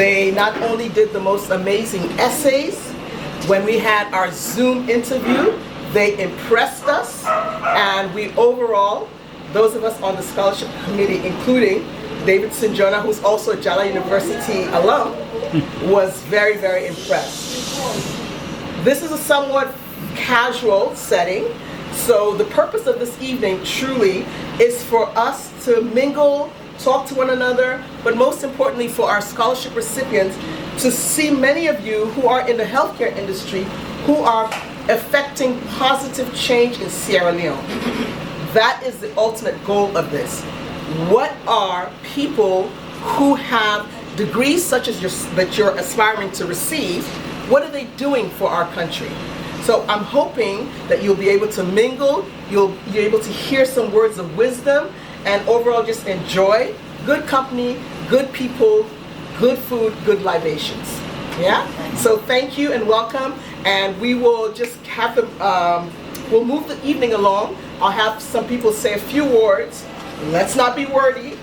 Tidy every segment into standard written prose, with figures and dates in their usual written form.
They not only did the most amazing essays, when we had our Zoom interview, they impressed us, and we overall, those of us on the scholarship committee, including Davies-Cole, who's also a Njala University alum, was very, very impressed. This is a somewhat casual setting, so the purpose of this evening truly is for us to mingle, talk to one another, but most importantly for our scholarship recipients to see many of you who are in the healthcare industry who are effecting positive change in Sierra Leone. That is the ultimate goal of this. What are people who have degrees such as that you're aspiring to receive, what are they doing for our country? So I'm hoping that you'll be able to mingle, you'll be able to hear some words of wisdom, and overall just enjoy good company, good people, good food, good libations. Yeah? So thank you and welcome, and we will just have them, we'll move the evening along. I'll have some people say a few words. Let's not be wordy,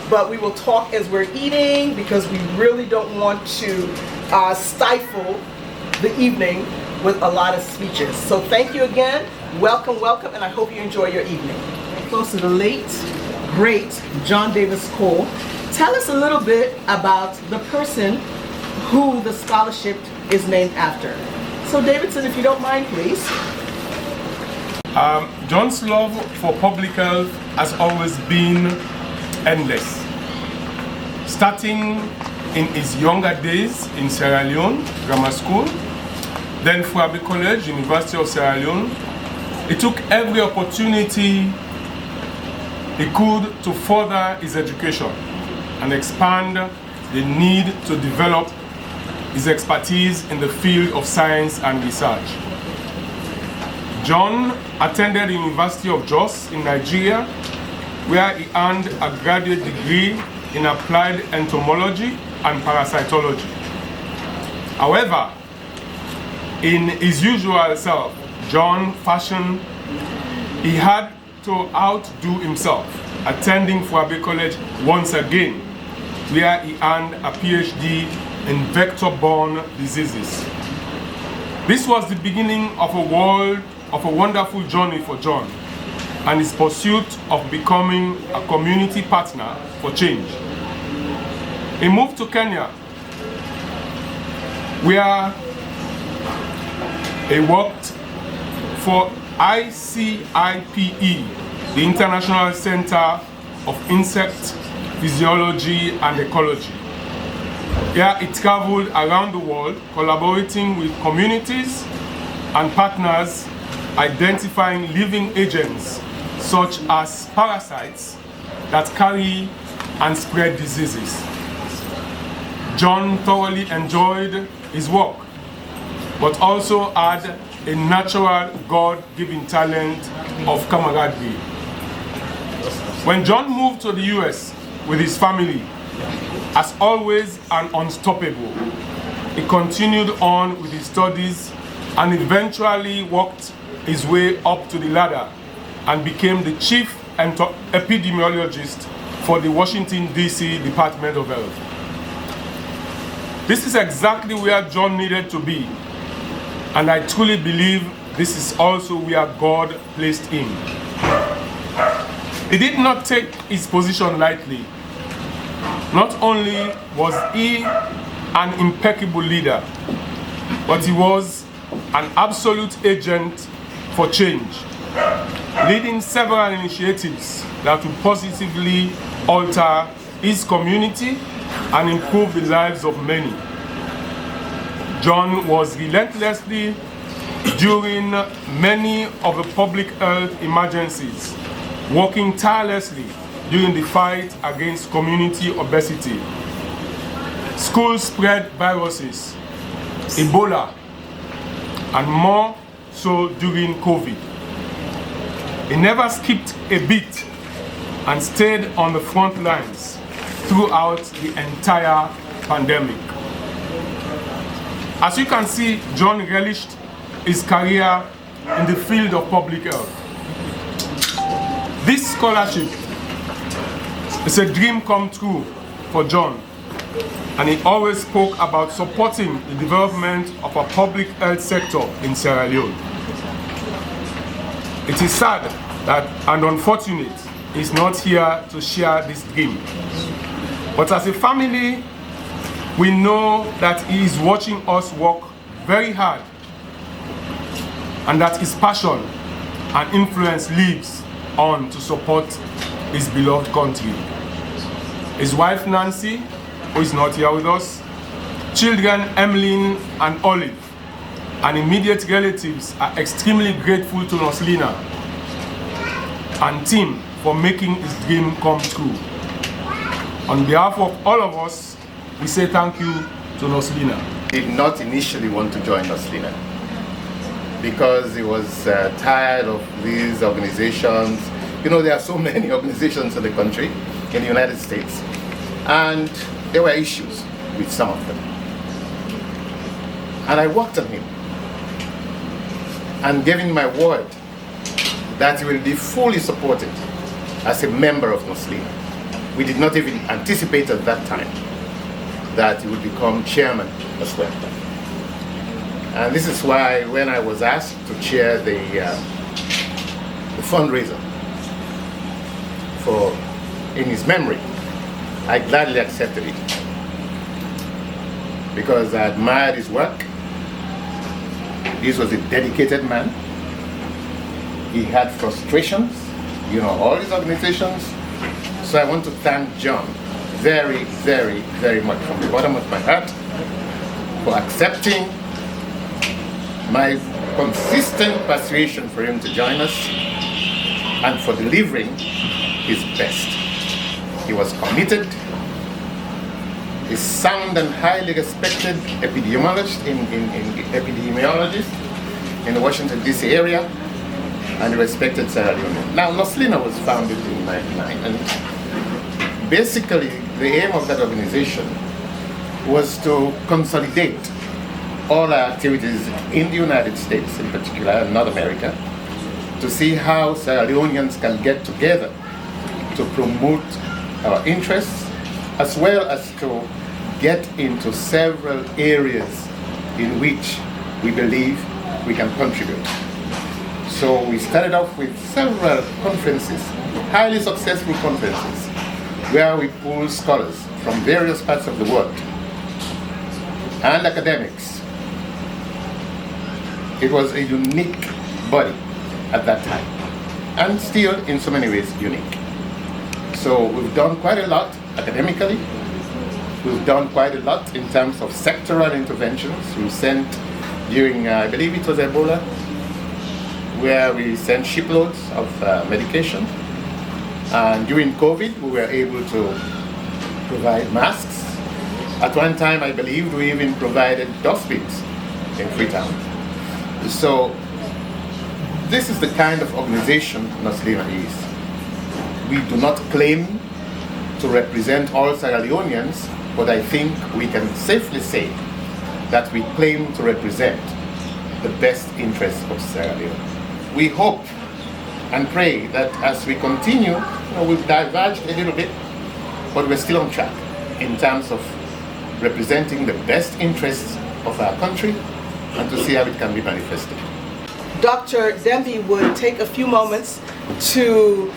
but we will talk as we're eating because we really don't want to stifle the evening with a lot of speeches. So thank you again, welcome, welcome, and I hope you enjoy your evening. Close to the late, great John Davies-Cole. Tell us a little bit about the person who the scholarship is named after. So Davidson, if you don't mind, please. John's love for public health has always been endless. Starting in his younger days in Sierra Leone Grammar School, then Fuabe College, University of Sierra Leone, he took every opportunity he could to further his education and expand the need to develop his expertise in the field of science and research. John attended the University of Jos in Nigeria, where he earned a graduate degree in applied entomology and parasitology. However, in his usual self, John fashion, he had to outdo himself, attending Fuabe College once again, where he earned a PhD in vector-borne diseases. This was the beginning of a wonderful journey for John and his pursuit of becoming a community partner for change. He moved to Kenya, where he worked for ICIPE, the International Center of Insect Physiology and Ecology. Here he traveled around the world collaborating with communities and partners identifying living agents such as parasites that carry and spread diseases. John thoroughly enjoyed his work, but also had a natural God-given talent of camaraderie. When John moved to the US with his family, as always and unstoppable, he continued on with his studies and eventually worked his way up to the ladder and became the chief epidemiologist for the Washington, D.C. Department of Health. This is exactly where John needed to be, and I truly believe this is also where God placed him. He did not take his position lightly. Not only was he an impeccable leader, but he was an absolute agent for change, leading several initiatives that would positively alter his community and improve the lives of many. John was relentlessly during many of the public health emergencies, working tirelessly during the fight against community obesity, school-spread viruses, Ebola, and more so during COVID. He never skipped a beat and stayed on the front lines throughout the entire pandemic. As you can see, John relished his career in the field of public health. This scholarship is a dream come true for John, and he always spoke about supporting the development of a public health sector in Sierra Leone. It is sad that, and unfortunate, he's not here to share this dream. But as a family, we know that he is watching us work very hard, and that his passion and influence lives on to support his beloved country. His wife Nancy, who is not here with us, children Emmeline and Olive, and immediate relatives are extremely grateful to NOSLINA and Tim for making his dream come true. On behalf of all of us, we say thank you to NOSLINA. He did not initially want to join NOSLINA because he was tired of these organizations. You know, there are so many organizations in the country, in the United States, and there were issues with some of them. And I worked on him and gave him my word that he will be fully supported as a member of NOSLINA. We did not even anticipate at that time that he would become chairman as well. And this is why when I was asked to chair the fundraiser in his memory, I gladly accepted it because I admired his work. This was a dedicated man. He had frustrations, you know, all his organizations. So I want to thank John very, very, very much from the bottom of my heart for accepting my consistent persuasion for him to join us and for delivering his best. He was committed. He's sound and highly respected epidemiologist in the Washington DC area, and a respected Sierra Leone. Now, NOSLINA was founded in 1999, and basically the aim of that organization was to consolidate all our activities in the United States, in particular, and North America, to see how Sierra Leoneans can get together to promote our interests, as well as to get into several areas in which we believe we can contribute. So we started off with several conferences, highly successful conferences, where we pulled scholars from various parts of the world and academics. It was a unique body at that time, and still in so many ways unique. So we've done quite a lot academically. We've done quite a lot in terms of sectoral interventions. We sent during, I believe it was Ebola, where we sent shiploads of medication. And during COVID, we were able to provide masks. At one time, I believe we even provided dustbins in Freetown. So this is the kind of organization NOSLINA is. We do not claim to represent all Sierra Leoneans, but I think we can safely say that we claim to represent the best interests of Sierra Leone. We hope and pray that as we continue, we've diverged a little bit, but we're still on track in terms of representing the best interests of our country and to see how it can be manifested. Dr. Demby would take a few moments to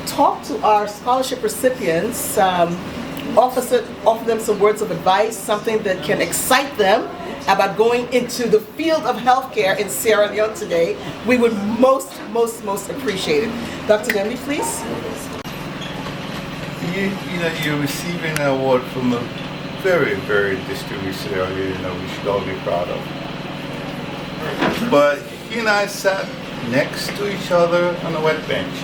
talk to our scholarship recipients, offer them some words of advice, something that can excite them about going into the field of healthcare in Sierra Leone today. We would most appreciate it. Dr. Demby, please. You're receiving an award from a very, very distinguished Sierra Leone, we should all be proud of. But he and I sat next to each other on a wet bench.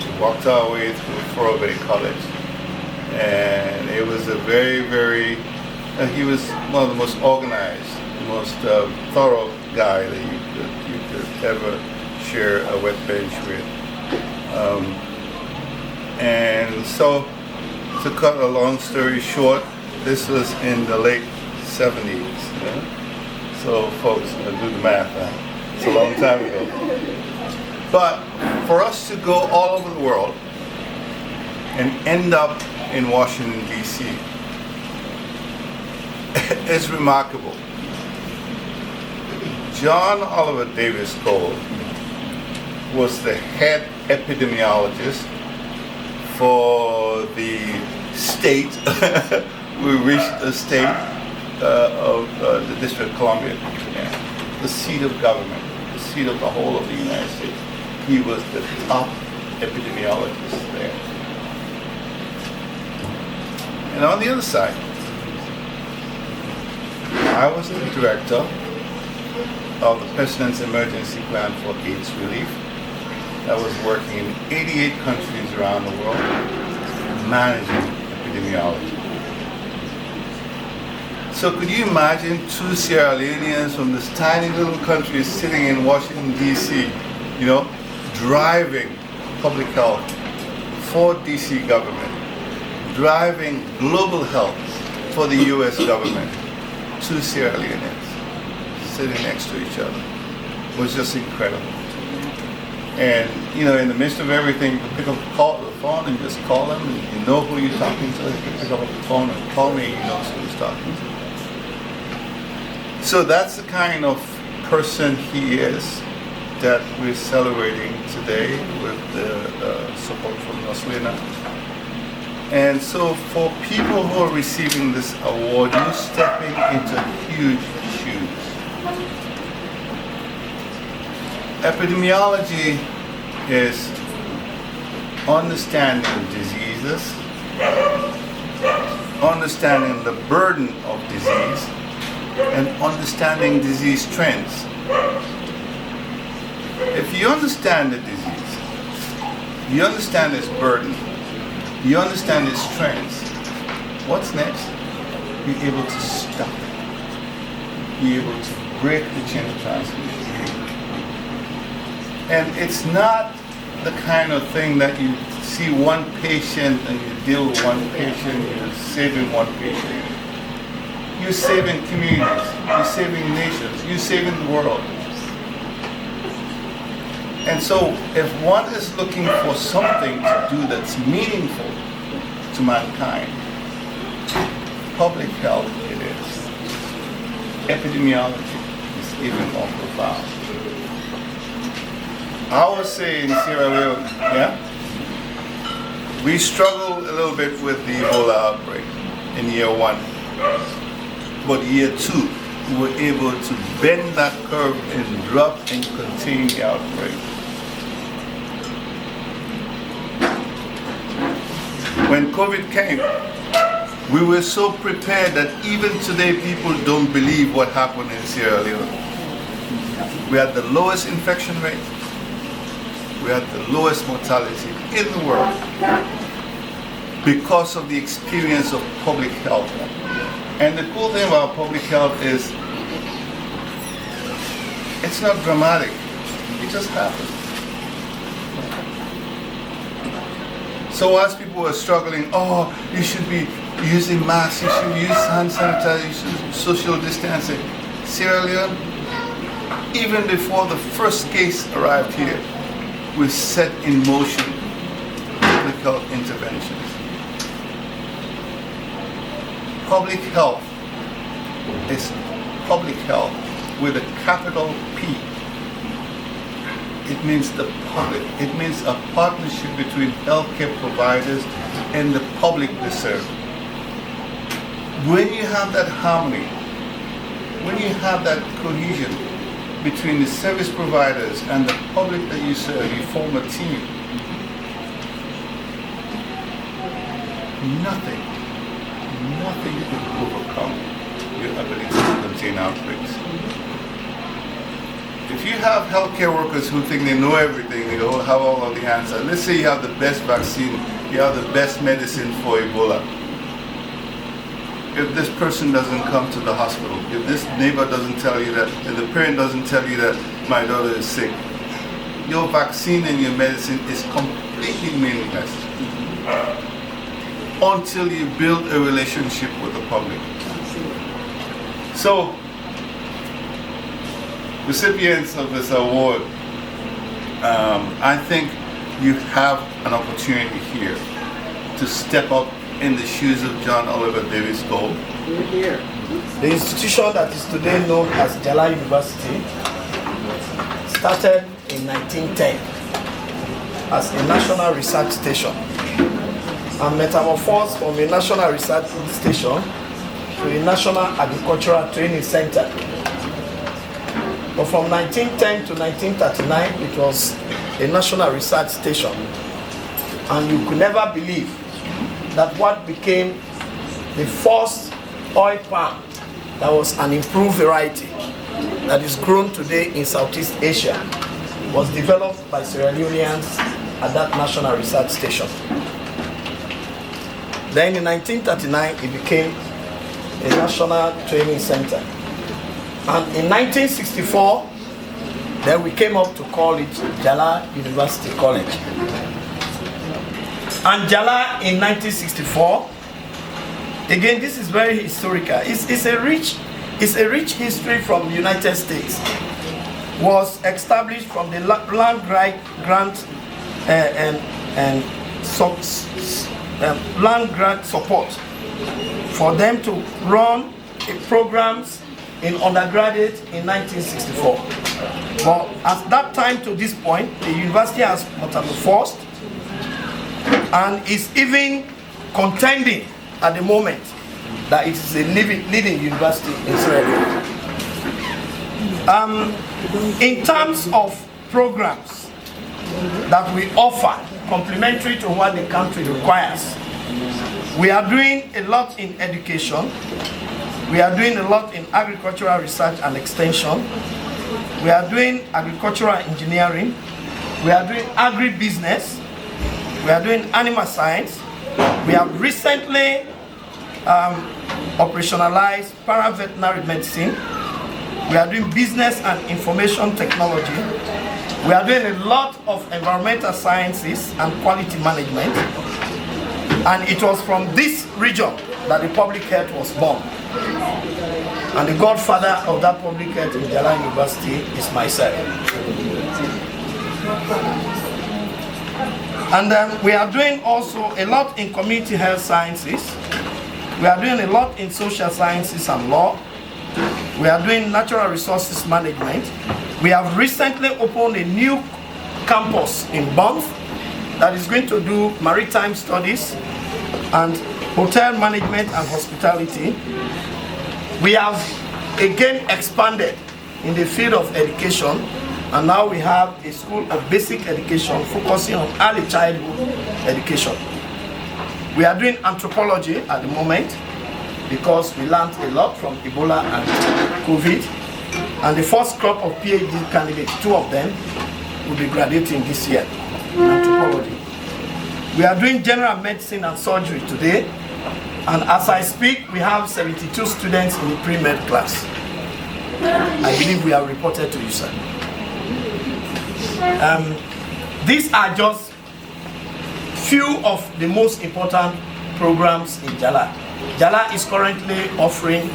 We walked our way through Fort Bay College, and it was a very, he was one of the most organized, most thorough guy that you could ever share a wet bench with. And so, to cut a long story short, this was in the late 70s. Yeah? So folks, do the math, it's a long time ago. But for us to go all over the world and end up in Washington, D.C. It's remarkable. John Oliver Davies-Cole was the head epidemiologist for the state. We reached the state of the District of Columbia, the seat of government, the seat of the whole of the United States. He was the top epidemiologist there. And on the other side, I was the director of the President's Emergency Plan for AIDS Relief. I was working in 88 countries around the world, managing epidemiology. So could you imagine two Sierra Leoneans from this tiny little country sitting in Washington, D.C., driving public health for D.C. government, driving global health for the U.S. government, two Sierra Leoneans sitting next to each other. It was just incredible. And, in the midst of everything, you pick up the phone and just call them, and you know who you're talking to. You can pick up the phone and call me, who he's talking to. So that's the kind of person he is that we're celebrating today with the support from NOSLINA. And so for people who are receiving this award, you're stepping into huge shoes. Epidemiology is understanding diseases, understanding the burden of disease, and understanding disease trends. If you understand the disease, you understand its burden, you understand its trends, what's next? You're able to stop it. You're able to break the chain of transmission. And it's not the kind of thing that you see one patient and you deal with one patient, you're saving one patient. You're saving communities, you're saving nations, you're saving the world. And so if one is looking for something to do that's meaningful to mankind, public health it is. Epidemiology is even more profound. I would say in Sierra Leone, we struggled a little bit with the Ebola outbreak in year 1. But year 2, we were able to bend that curve and drop and contain the outbreak. When COVID came, we were so prepared that even today people don't believe what happened in Sierra Leone. We had the lowest infection rate. We had the lowest mortality in the world because of the experience of public health. And the cool thing about public health is it's not dramatic. It just happens. So as people were struggling, you should be using masks, you should use hand sanitizer, you should social distancing. Sierra Leone, even before the first case arrived here, we set in motion public health interventions. Public health is public health with a capital P. It means the public. It means a partnership between healthcare providers and the public they serve. When you have that harmony, when you have that cohesion between the service providers and the public that you serve, you form a team. Nothing can overcome your ability to contain outbreaks. If you have healthcare workers who think they know everything, they have all of the answers. Let's say you have the best vaccine, you have the best medicine for Ebola. If this person doesn't come to the hospital, if this neighbor doesn't tell you that, if the parent doesn't tell you that my daughter is sick, your vaccine and your medicine is completely meaningless until you build a relationship with the public. So, recipients of this award, I think you have an opportunity here to step up in the shoes of John Oliver Davies-Cole. Here. The institution that is today known as Njala University started in 1910 as a national research station and metamorphosed from a national research station to a national agricultural training center. But from 1910 to 1939, it was a national research station. And you could never believe that what became the first oil palm that was an improved variety that is grown today in Southeast Asia was developed by Sierra Leoneans at that national research station. Then in 1939, it became a national training center. And in 1964, then we came up to call it Njala University College. And Njala in 1964, again, this is very historical. It's a rich history from the United States. Was established from the land grant land grant support for them to run programs in undergraduate in 1964. But at that time to this point, the university has metamorphosed and is even contending at the moment that it is a leading university in Sierra Leone. In terms of programs that we offer, complementary to what the country requires, we are doing a lot in education, we are doing a lot in agricultural research and extension, we are doing agricultural engineering, we are doing agribusiness, we are doing animal science. We have recently operationalized paraveterinary medicine. We are doing business and information technology. We are doing a lot of environmental sciences and quality management. And it was from this region that the public health was born. And the godfather of that public health in Njala University is myself. And we are doing also a lot in community health sciences. We are doing a lot in social sciences and law. We are doing natural resources management. We have recently opened a new campus in Banff that is going to do maritime studies and hotel management and hospitality. We have again expanded in the field of education, and now we have a school of basic education focusing on early childhood education. We are doing anthropology at the moment because we learned a lot from Ebola and COVID. And the first crop of PhD candidates, 2 of them, will be graduating this year in anthropology. We are doing general medicine and surgery today. And as I speak, we have 72 students in the pre-med class. I believe we have reported to you, sir. These are just few of the most important programs in Njala. Njala is currently offering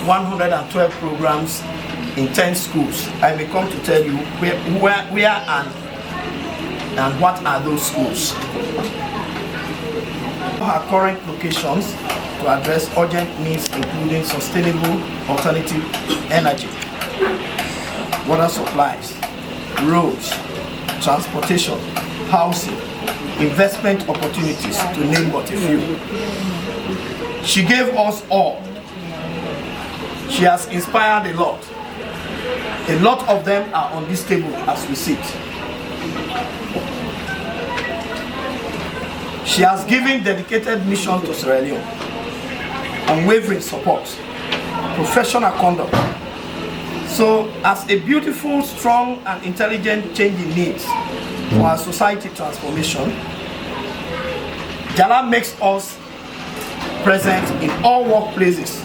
112 programs in 10 schools. I may come to tell you where and what are those schools. Our current locations to address urgent needs including sustainable alternative energy, water supplies, roads, transportation, housing, investment opportunities, to name but a few. She gave us all. She has inspired a lot. A lot of them are on this table as we sit. She has given dedicated mission to Sierra Leone, unwavering support, professional conduct. So as a beautiful, strong and intelligent change in needs for our society transformation, Njala makes us present in all workplaces,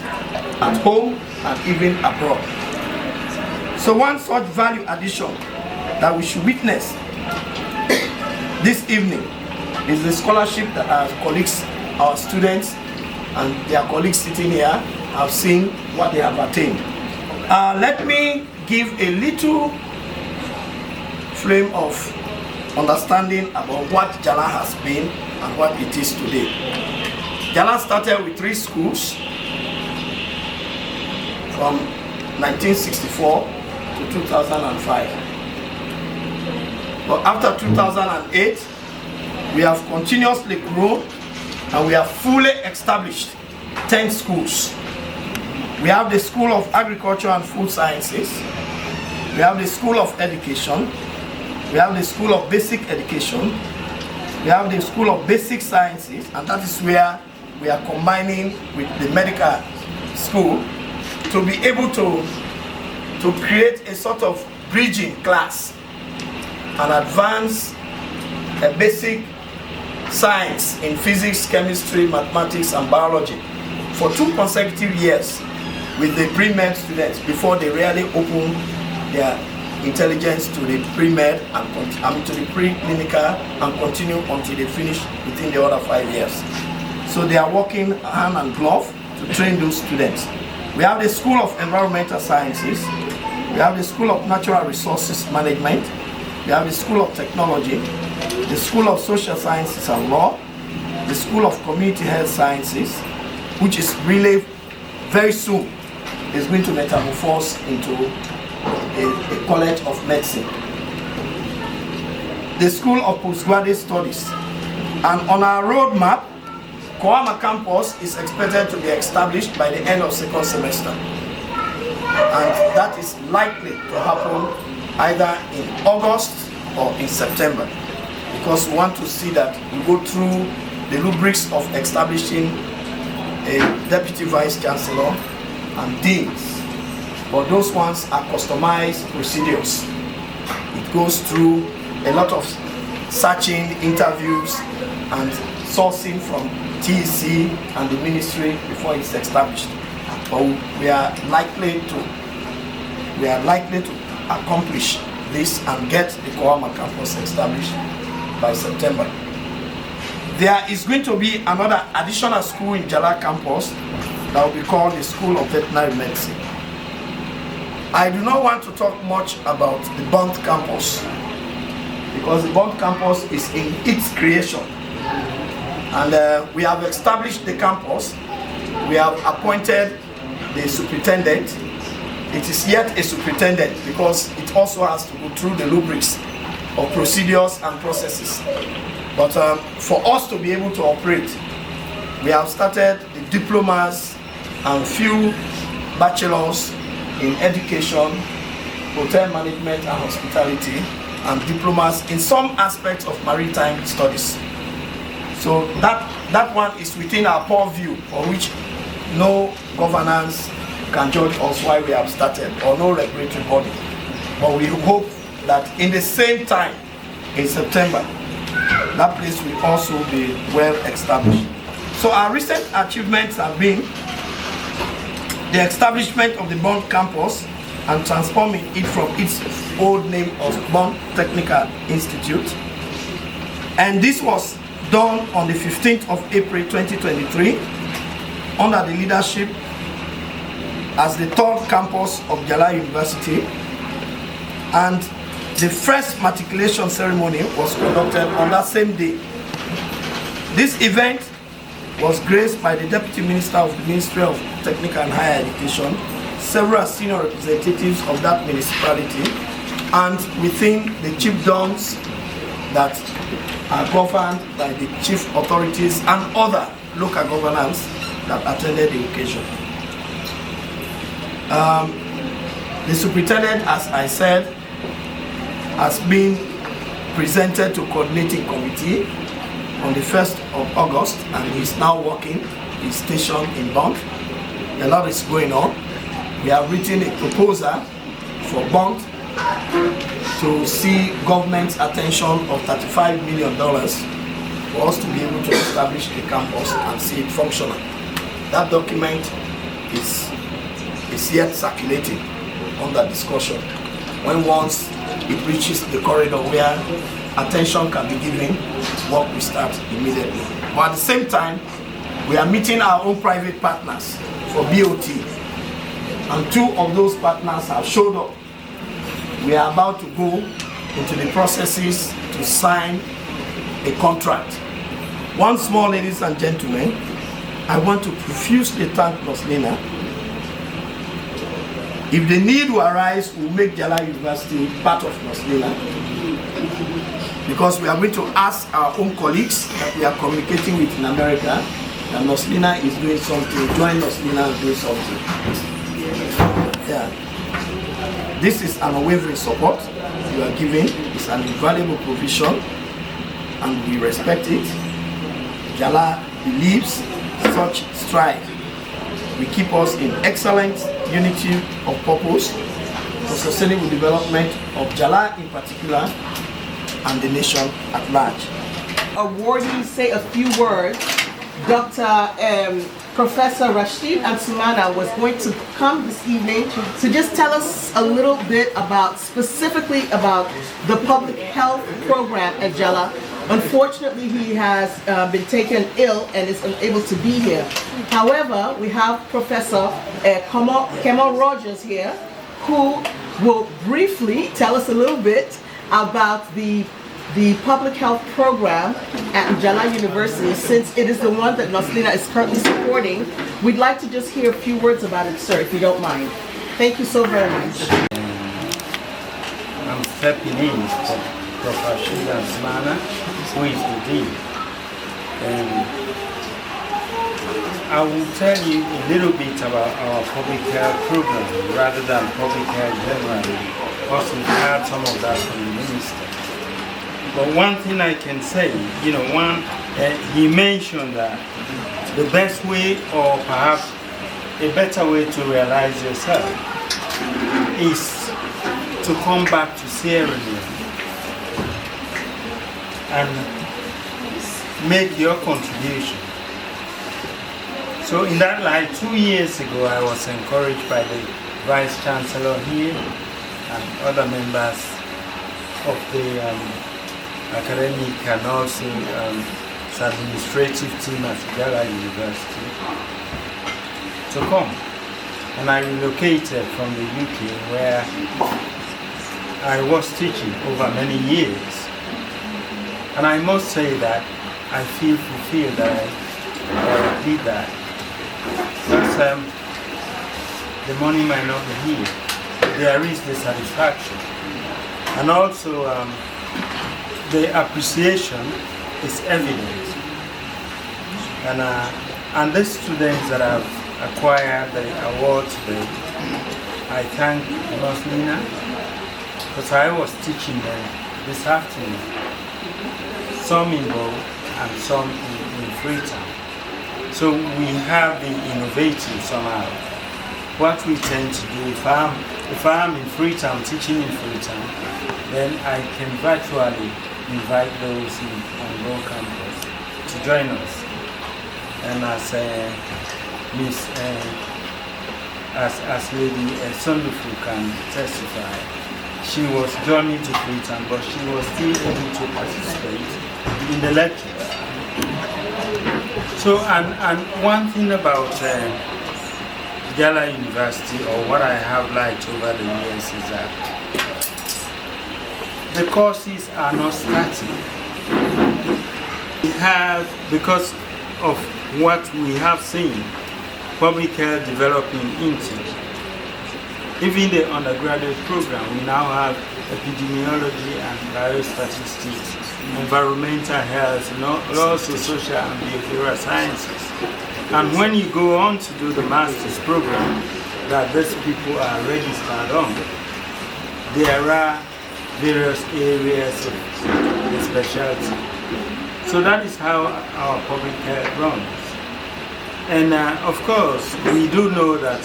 at home and even abroad. So one such value addition that we should witness this evening is the scholarship that our colleagues, our students and their colleagues sitting here have seen what they have attained. Let me give a little frame of understanding about what Njala has been and what it is today. Njala started with 3 schools from 1964 to 2005. But after 2008, we have continuously grown and we have fully established 10 schools. We have the School of Agriculture and Food Sciences. We have the School of Education. We have the School of Basic Education. We have the School of Basic Sciences, and that is where we are combining with the medical school to be able to create a sort of bridging class and advance a basic science in physics, chemistry, mathematics, and biology for 2 consecutive years with the pre-med students before they really open their intelligence to the pre-med and to the pre-clinical and continue until they finish within the other 5 years. So they are working hand and glove to train those students. We have the School of Environmental Sciences. We have the School of Natural Resources Management. We have the School of Technology, the School of Social Sciences and Law, the School of Community Health Sciences, which is really very soon is going to metamorphose into a College of Medicine. The School of Postgraduate Studies. And on our roadmap, Koroma campus is expected to be established by the end of 2nd semester. And that is likely to happen either in August or in September, because we want to see that we go through the rubrics of establishing a Deputy Vice-Chancellor and Deans. But those ones are customized procedures. It goes through a lot of searching, interviews, and sourcing from TEC and the ministry before it's established. But we are likely to accomplish this and get the Koroma campus established by September. There is going to be another additional school in Njala campus that will be called the School of Veterinary Medicine. I do not want to talk much about the Bond campus because the Bond campus is in its creation. And we have established the campus. We have appointed the superintendent. It is yet a superintendent because it also has to go through the rubrics of procedures and processes. But for us to be able to operate, we have started the diplomas and few bachelors in education, hotel management and hospitality, and diplomas in some aspects of maritime studies. So that one is within our purview, for which no governance can judge us why we have started, or no regulatory body. But we hope that in the same time, in September, that place will also be well established. So our recent achievements have been the establishment of the Bond campus and transforming it from its old name of Bond Technical Institute. And this was done on the 15th of April 2023 under the leadership as the 3rd campus of Njala University, and the first matriculation ceremony was conducted on that same day. This event was graced by the Deputy Minister of the Ministry of Technical and Higher Education, several senior representatives of that municipality, and within the chiefdoms that are governed by the chief authorities and other local governance that attended the occasion. The superintendent, as I said, has been presented to coordinating committee on the 1st of August, and he's now working. He's stationed in Bond. A lot is going on. We have written a proposal for Bond to see government's attention of $35 million for us to be able to establish the campus and see it functional. That document is yet circulating under discussion. When once it reaches the corridor where attention can be given, work will start immediately. But at the same time, we are meeting our own private partners for BOT, and 2 of those partners have showed up. We are about to go into the processes to sign a contract. Once more, ladies and gentlemen, I want to profusely thank NOSLINA. If the need will arise, we'll make Njala University part of NOSLINA, because we are going to ask our own colleagues that we are communicating with in America that NOSLINA is doing something, join NOSLINA and do something. Yeah. This is an unwavering support you are giving. It's an invaluable provision and we respect it. Njala believes such strive will keep us in excellent unity of purpose for sustainable development of Njala in particular and the nation at large. Awardees say a few words. Dr. Professor Rashid Ansumana was going to come this evening to just tell us a little bit about, specifically about the public health program at Njala. Unfortunately, he has been taken ill and is unable to be here. However, we have Professor Kemal Rogers here, who will briefly tell us a little bit about the public health program at Njala University, since it is the one that NOSLINA is currently supporting. We'd like to just hear a few words about it, sir, if you don't mind. Thank you so very much. I'm stepping in for Prof. Ansumana, who is the dean. And I will tell you a little bit about our public health program rather than public health generally, because we've had some of that from the minister. But one thing I can say, he mentioned that the best way, or perhaps a better way to realize yourself, is to come back to Sierra Leone and make your contribution. So in that light, 2 years ago, I was encouraged by the Vice-Chancellor here and other members of the academic and also administrative team at Njala University to come. And I relocated from the UK, where I was teaching over many years. And I must say that I feel fulfilled that I did that. Because the money might not be here. There is the satisfaction. And also the appreciation is evident. And the students that have acquired the award today, I thank NOSLINA, because I was teaching them this afternoon, some in Bo and some in Freetown. So we have been innovative somehow. What we tend to do, if I'm in Freetown, teaching in Freetown, then I can virtually invite those on Bo campus to join us. And as Lady Sondufu can testify, she was journeying to Freetown, but she was still able to participate in the lectures. So, and one thing about Njala University, or what I have liked over the years, is that the courses are not static. We have, because of what we have seen public health developing into, even the undergraduate program, we now have epidemiology and biostatistics, environmental health, and also social and behavioral sciences. And when you go on to do the master's program that these people are registered on, there are various areas of specialty. So that is how our public health runs. And of course, we do know that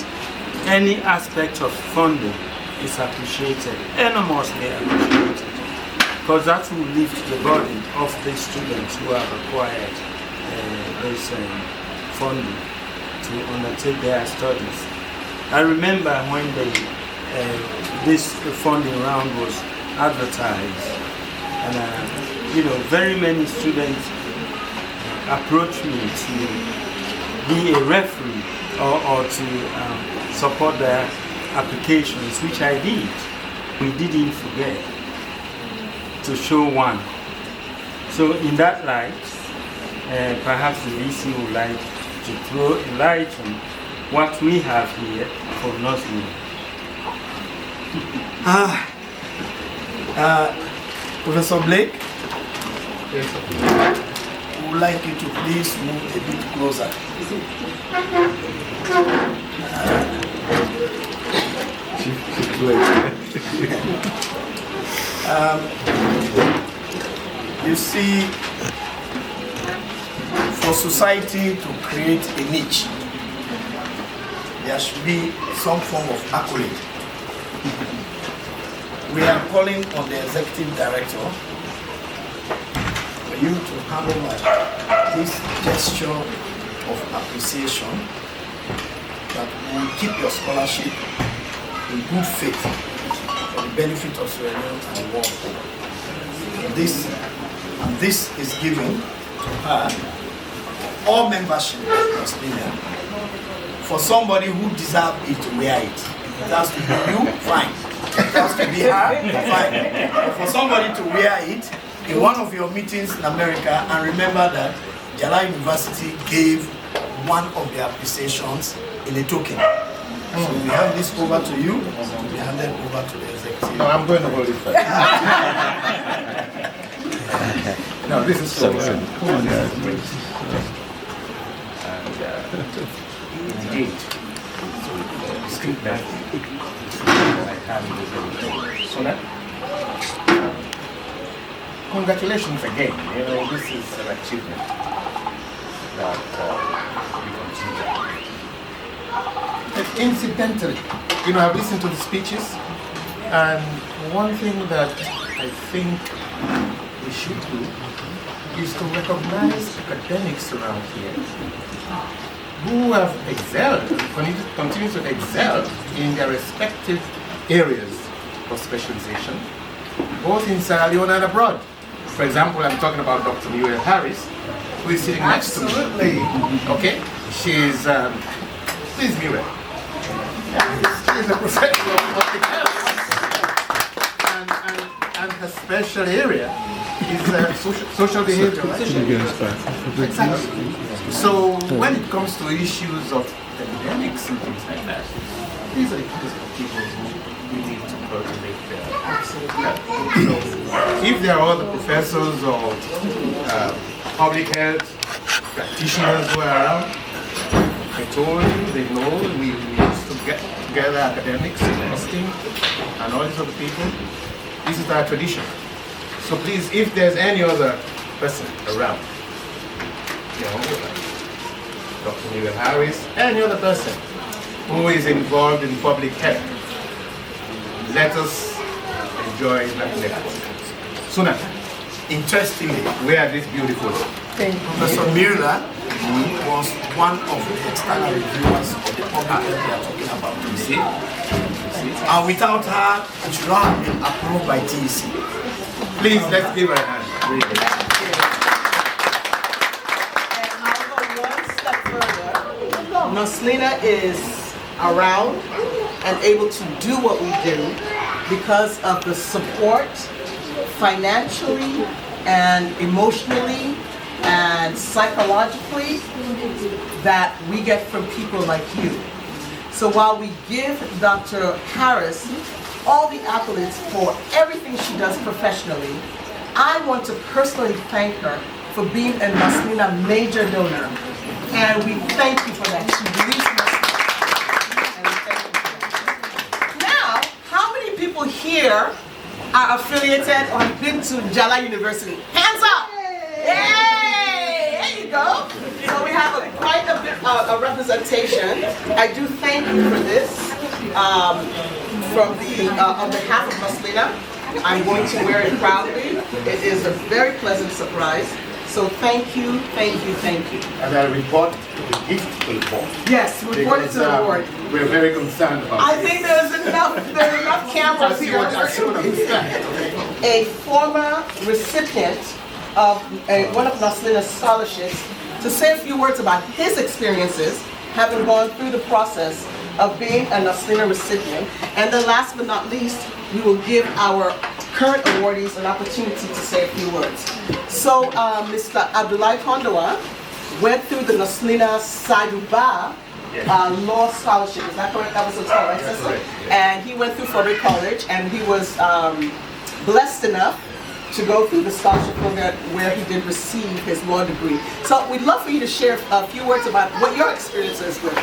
any aspect of funding is appreciated, enormously appreciated, because that will lift the burden of the students who have acquired this funding to undertake their studies. I remember when this funding round was advertised, and very many students approached me to be a referee or to support their applications, which I did. We didn't forget to show one. So in that light, perhaps the VC would like to throw a light on what we have here for NOSLINA. Professor Blake, we would like you to please move a bit closer. You see, for society to create a niche, there should be some form of accolade. We are calling on the executive director for you to hand over this gesture of appreciation that will keep your scholarship in good faith for the benefit of Sierra Leone and the world over. This is given to her, all membership of NOSLINA, for somebody who deserves it to wear it. If it has to be you, fine. If it has to be her, fine. But for somebody to wear it in one of your meetings in America, and remember that Njala University gave one of their appreciations in a token. So we hand this over to you, to be handed over to the executive. No, I'm going to hold it first. No, this is so indeed. So that, congratulations again. You know, this is an achievement that we continue. And incidentally, you know, I've listened to the speeches, and one thing that I think we should do is to recognize academics around here who have excelled, continue to excel in their respective areas of specialization, both in Sierra Leone and abroad. For example, I'm talking about Dr. Muriel Harris, who is sitting next to me. Okay? She's, please Muriel. She's a professor of public health. And her special area is social behavior. Exactly. So when it comes to issues of epidemics and things like that, these are the kinds of people who we need to cultivate there. Absolutely. So if there are other professors or public health practitioners who are around, I told you, they know we used to get together academics, investing, and all these other people. This is our tradition. So please, if there's any other person around, you know, Dr. Muriel Harris, any other person who is involved in public health, let us enjoy that network. Sooner, Interestingly, wear this beautiful. Professor Muriel was one of the external reviewers of the public health we are talking about. You see? And without her, it should not have been approved by TEC. Please, let's give her a hand. Really. And I'll go one step further. NOSLINA is around and able to do what we do because of the support financially and emotionally and psychologically that we get from people like you. So while we give Dr. Harris all the accolades for everything she does professionally, I want to personally thank her for being a NOSLINA major donor. And we thank you for that. She believes in us. And we thank you for that. Now, how many people here are affiliated or have been to Njala University? Hands up! Yay! There you go. So we have quite a bit of representation. I do thank you for this. From the on behalf of NOSLINA, I'm going to wear it proudly. It is a very pleasant surprise. So thank you, thank you, thank you. And I report the gift to the board. Yes, report it to the board. We're very concerned about I think there's enough cameras here. A former recipient of one of NOSLINA's scholarships to say a few words about his experiences having gone through the process of being a NOSLINA recipient. And then last but not least, we will give our current awardees an opportunity to say a few words. So Mr. Abdullahi Kondoa went through the NOSLINA Saduba law scholarship. Is that correct? That was the title, right, Cecil? And he went through Fordham College, and he was blessed enough to go through the scholarship program where he did receive his law degree. So we'd love for you to share a few words about what your experience is with.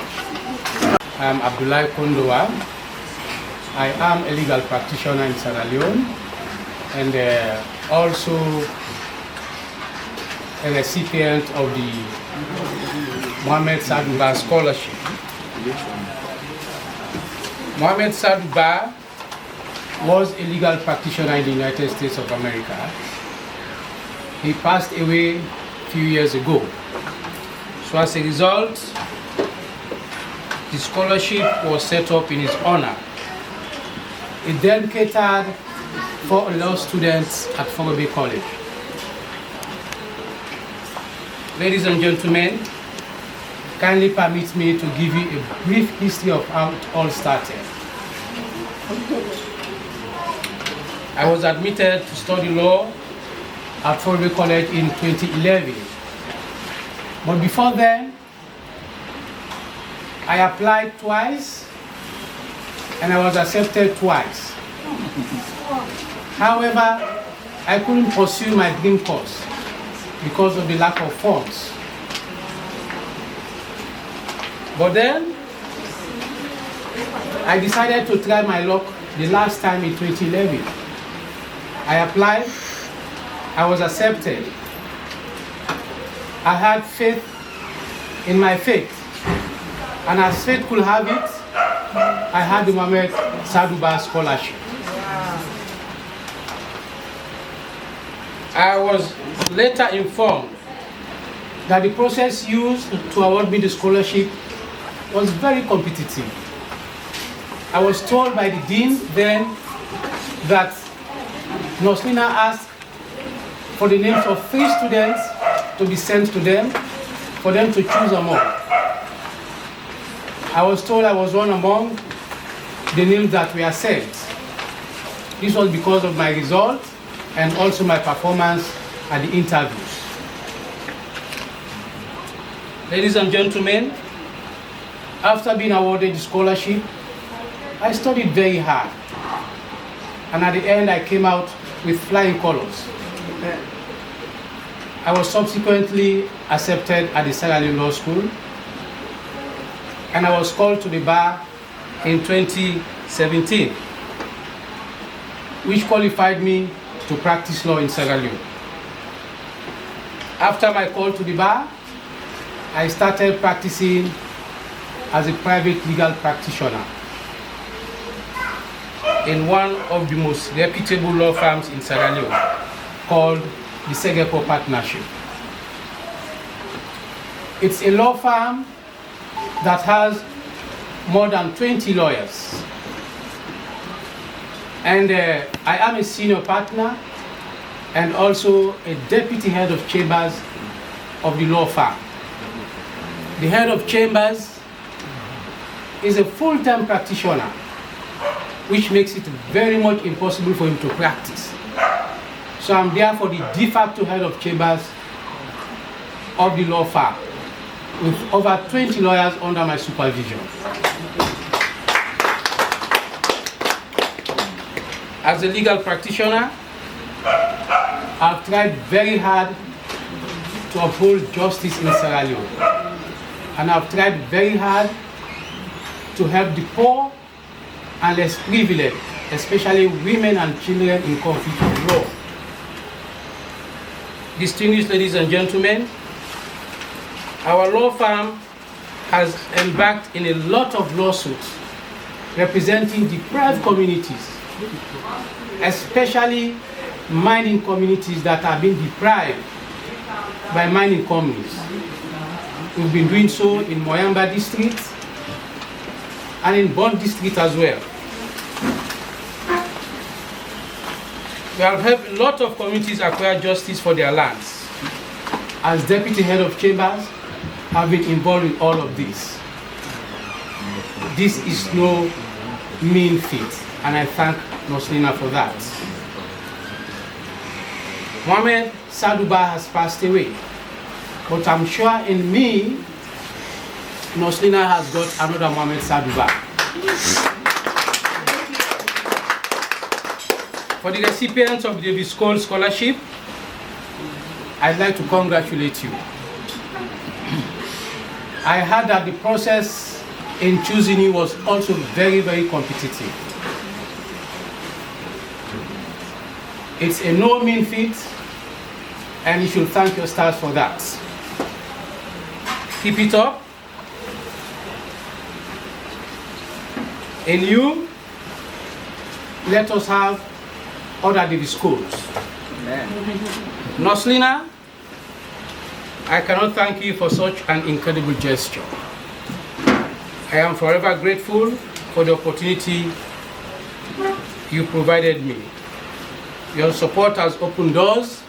I'm Abdullah Kondoa. I am a legal practitioner in Sierra Leone and also a recipient of the Mohamed Saduba Scholarship. Mohamed Saduba was a legal practitioner in the United States of America. He passed away a few years ago. So as a result, the scholarship was set up in his honor. It then catered for law students at Vice-Chancellor College. Ladies and gentlemen, kindly permit me to give you a brief history of how it all started. I was admitted to study law at Vice-Chancellor College in 2011. But before then, I applied twice and I was accepted twice. However, I couldn't pursue my dream course because of the lack of funds. But then, I decided to try my luck the last time in 2011. I applied, I was accepted. I had faith in my faith. And as fate could have it, I had the Mohamed Saduba Scholarship. I was later informed that the process used to award me the scholarship was very competitive. I was told by the dean then that NOSLINA asked for the names of 3 students to be sent to them for them to choose among. I was told I was one among the names that were sent. This was because of my result and also my performance at the interviews. Ladies and gentlemen, after being awarded the scholarship, I studied very hard. And at the end, I came out with flying colors. I was subsequently accepted at the Sierra Leone Law School, and I was called to the bar in 2017, which qualified me to practice law in Sierra Leone. After my call to the bar, I started practicing as a private legal practitioner in one of the most reputable law firms in Sierra Leone, called the Segepo Partnership. It's a law firm that has more than 20 lawyers. And I am a senior partner and also a deputy head of chambers of the law firm. The head of chambers is a full-time practitioner, which makes it very much impossible for him to practice. So I'm therefore the de facto head of chambers of the law firm, with over 20 lawyers under my supervision. As a legal practitioner, I've tried very hard to uphold justice in Sierra Leone. And I've tried very hard to help the poor and less privileged, especially women and children in conflict of law. Distinguished ladies and gentlemen, our law firm has embarked in a lot of lawsuits representing deprived communities, especially mining communities that have been deprived by mining companies. We've been doing so in Moyamba district and in Bond district as well. We have helped a lot of communities acquire justice for their lands. As deputy head of chambers, I've been involved in all of this. This is no mean feat, and I thank NOSLINA for that. Mohamed Saduba has passed away. but I'm sure in me, NOSLINA has got another Mohamed Saduba. For the recipients of the Davies-Cole scholarship, I'd like to congratulate you. I heard that the process in choosing you was also very, very competitive. It's a no mean feat, and you should thank your stars for that. Keep it up. In you, let us have other Davies-Coles. NOSLINA, I cannot thank you for such an incredible gesture. I am forever grateful for the opportunity you provided me. Your support has opened doors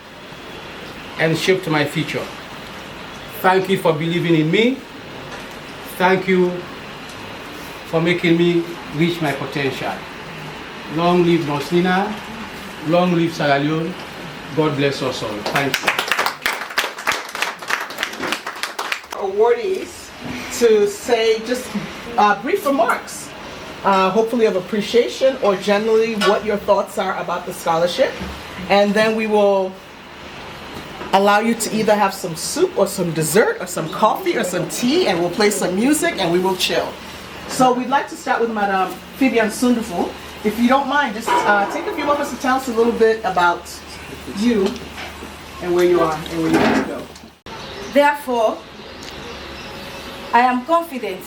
and shaped my future. Thank you for believing in me. Thank you for making me reach my potential. Long live NOSLINA, long live Sierra Leone. God bless us all. Thank you. Awardees to say just brief remarks, hopefully of appreciation or generally what your thoughts are about the scholarship. And then we will allow you to either have some soup or some dessert or some coffee or some tea, and we'll play some music and we will chill. So we'd like to start with Madame Fibian Sundufu. If you don't mind, just take a few moments to tell us a little bit about you and where you are and where you want to go. Therefore, I am confident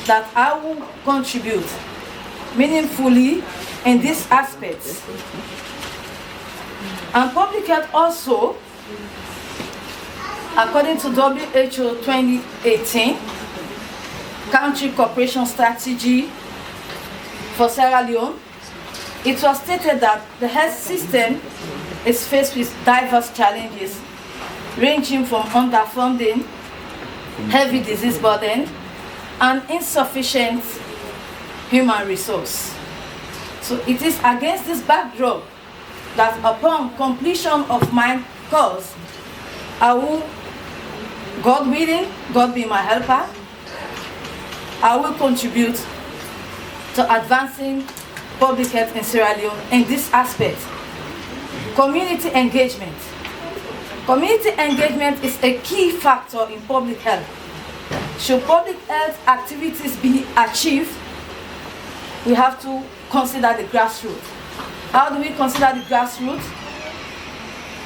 that I will contribute meaningfully in these aspects. And public health also, according to WHO 2018, Country Cooperation Strategy for Sierra Leone, it was stated that the health system is faced with diverse challenges, ranging from underfunding, heavy disease burden, and insufficient human resource. So it is against this backdrop that upon completion of my course, I will, God willing, God be my helper, I will contribute to advancing public health in Sierra Leone in this aspect. Community engagement. Community engagement is a key factor in public health. Should public health activities be achieved, we have to consider the grassroots. How do we consider the grassroots?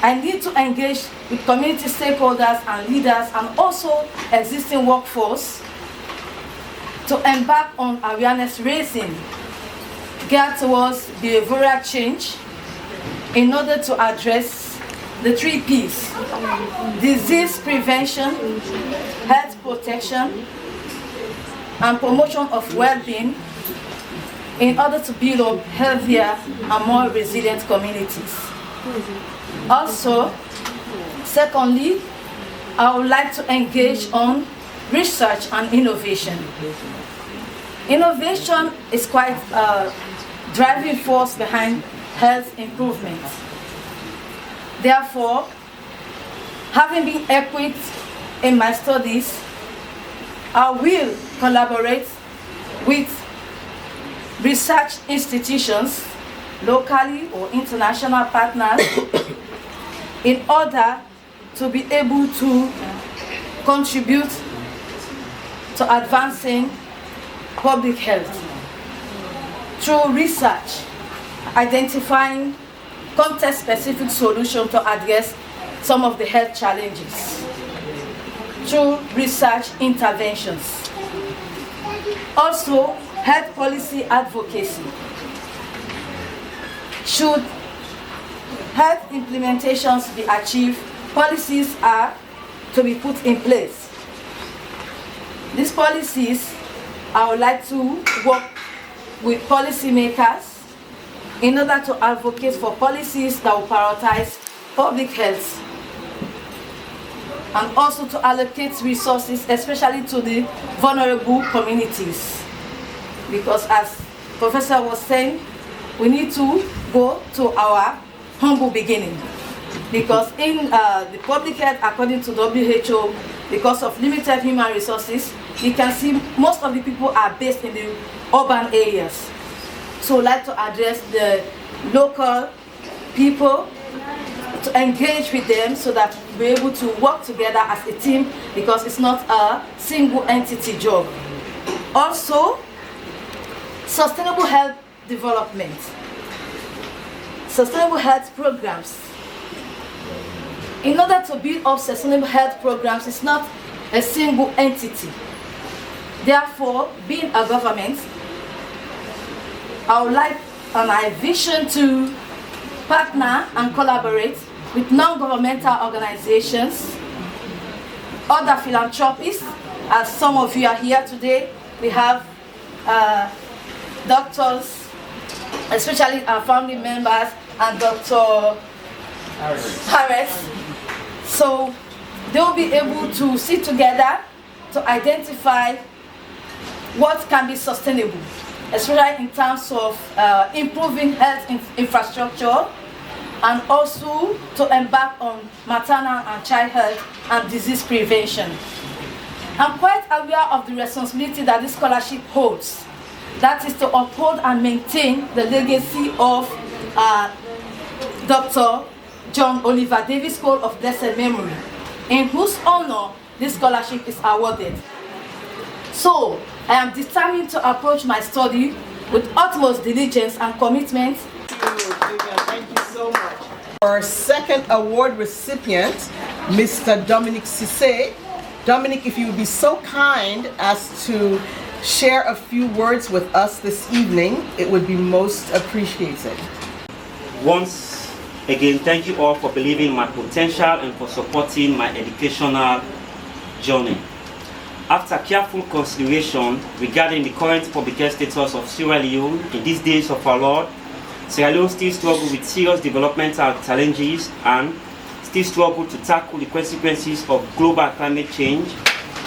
I need to engage with community stakeholders and leaders and also existing workforce to embark on awareness raising geared towards behavioral change in order to address the 3 P's: disease prevention, health protection, and promotion of well-being in order to build up healthier and more resilient communities. Also, secondly, I would like to engage on research and innovation. Innovation is quite a driving force behind health improvement. Therefore, having been equipped in my studies, I will collaborate with research institutions, locally or international partners, in order to be able to contribute to advancing public health through research, identifying context-specific solutions to address some of the health challenges through research interventions. Also, health policy advocacy. Should health implementations be achieved, policies are to be put in place. These policies, I would like to work with policymakers in order to advocate for policies that will prioritize public health and also to allocate resources, especially to the vulnerable communities. Because as Professor was saying, we need to go to our humble beginning. because in the public health, according to WHO, because of limited human resources, you can see most of the people are based in the urban areas. So I'd like to address the local people, to engage with them so that we're able to work together as a team, because it's not a single entity job. Also, sustainable health development, sustainable health programs. In order to build up sustainable health programs, it's not a single entity. Therefore, being a government, I would like and I vision to partner and collaborate with non-governmental organizations, other philanthropists, as some of you are here today. We have doctors, especially our family members, and Dr. Harris. So they will be able to sit together to identify what can be sustainable, especially in terms of improving health infrastructure, and also to embark on maternal and child health and disease prevention. I'm quite aware of the responsibility that this scholarship holds. That is to uphold and maintain the legacy of Dr. John Oliver Davies-Cole of blessed memory, in whose honor this scholarship is awarded. So, I am determined to approach my study with utmost diligence and commitment. Thank you so much. Our second award recipient, Mr. Dominic Cisse. Dominic, if you would be so kind as to share a few words with us this evening, it would be most appreciated. Once again, thank you all for believing my potential and for supporting my educational journey. After careful consideration regarding the current public health status of Sierra Leone in these days of our Lord, Sierra Leone still struggles with serious developmental challenges and still struggles to tackle the consequences of global climate change.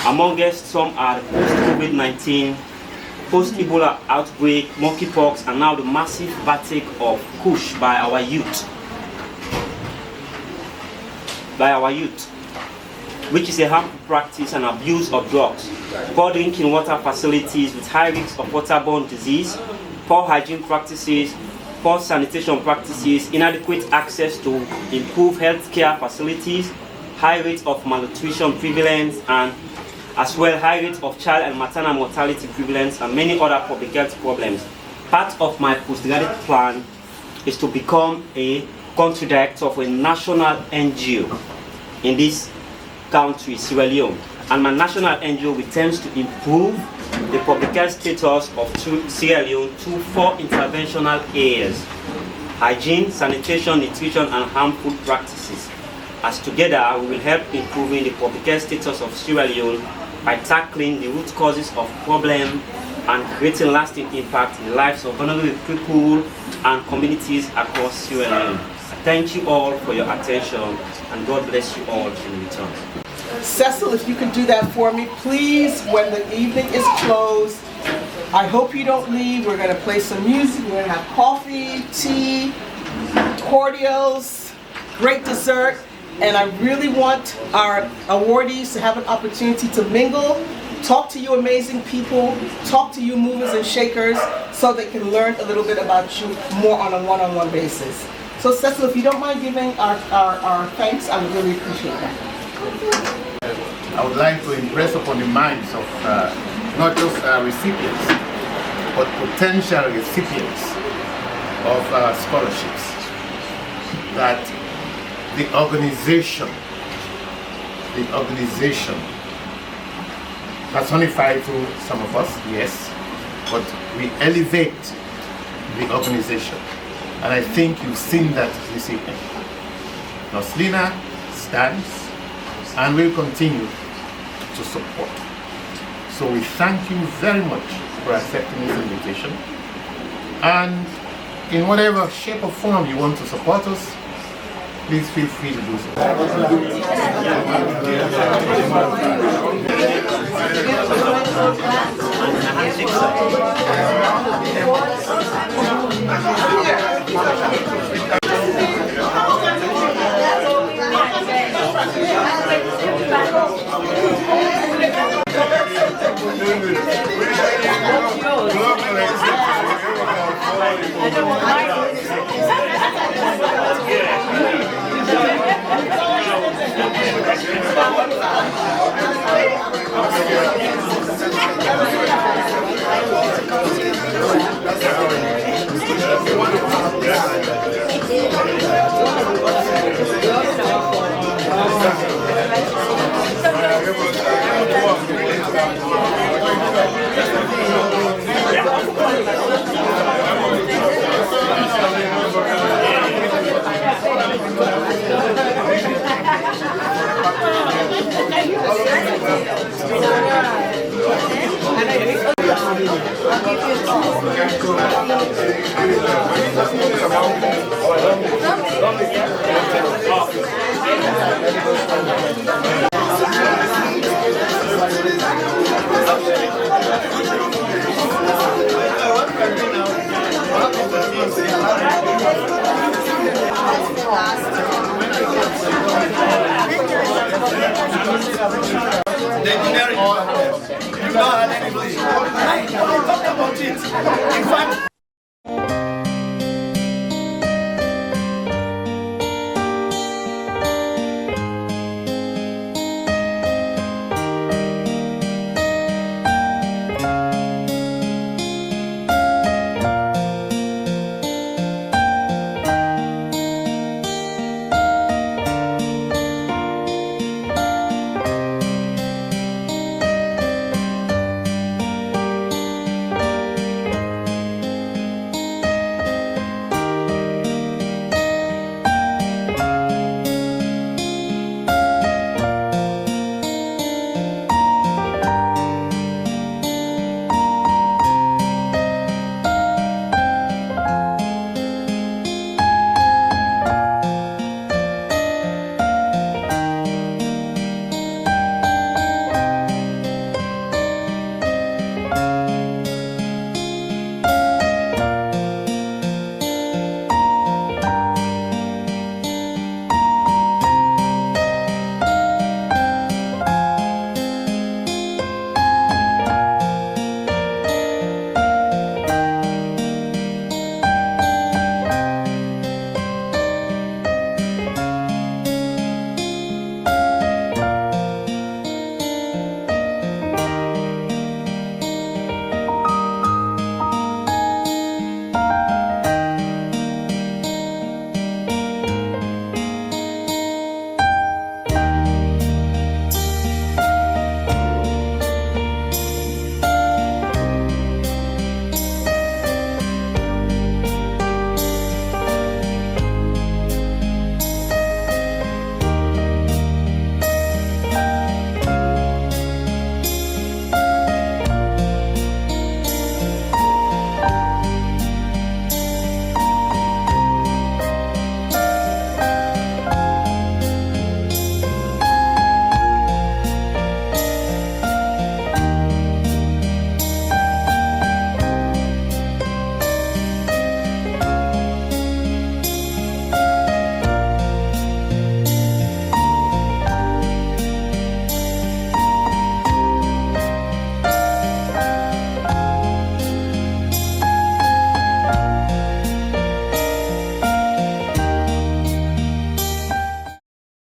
Amongst some are the post-COVID-19, post-Ebola outbreak, monkeypox, and now the massive uptake of Kush by our youth. Which is a harmful practice and abuse of drugs, poor drinking water facilities with high risk of waterborne disease, poor hygiene practices, poor sanitation practices, inadequate access to improved healthcare facilities, high rates of malnutrition prevalence, and as well high rates of child and maternal mortality prevalence, and many other public health problems. Part of my postgraduate plan is to become a country director of a national NGO in this country, Sierra Leone, and my national NGO intends to improve the public health status of Sierra Leone through 4 interventional areas: hygiene, sanitation, nutrition, and harmful practices. As together, we will help improving the public health status of Sierra Leone by tackling the root causes of problems and creating lasting impact in the lives of vulnerable people and communities across Sierra Leone. Thank you all for your attention, and God bless you all in return. Cecil, if you could do that for me, please, when the evening is closed. I hope you don't leave. We're going to play some music. We're going to have coffee, tea, cordials, great dessert. And I really want our awardees to have an opportunity to mingle, talk to you amazing people, talk to you movers and shakers, so they can learn a little bit about you more on a one-on-one basis. So Cecil, if you don't mind giving our thanks, I would really appreciate that. I would like to impress upon the minds of not just recipients, but potential recipients of scholarships, that the organization personified through some of us, yes, but we elevate the organization. And I think you've seen that this evening. NOSLINA stands and will continue to support. So we thank you very much for accepting this invitation. And in whatever shape or form you want to support us, please feel free to do so. The engineering, you don't have anything. I talked about it. In fact,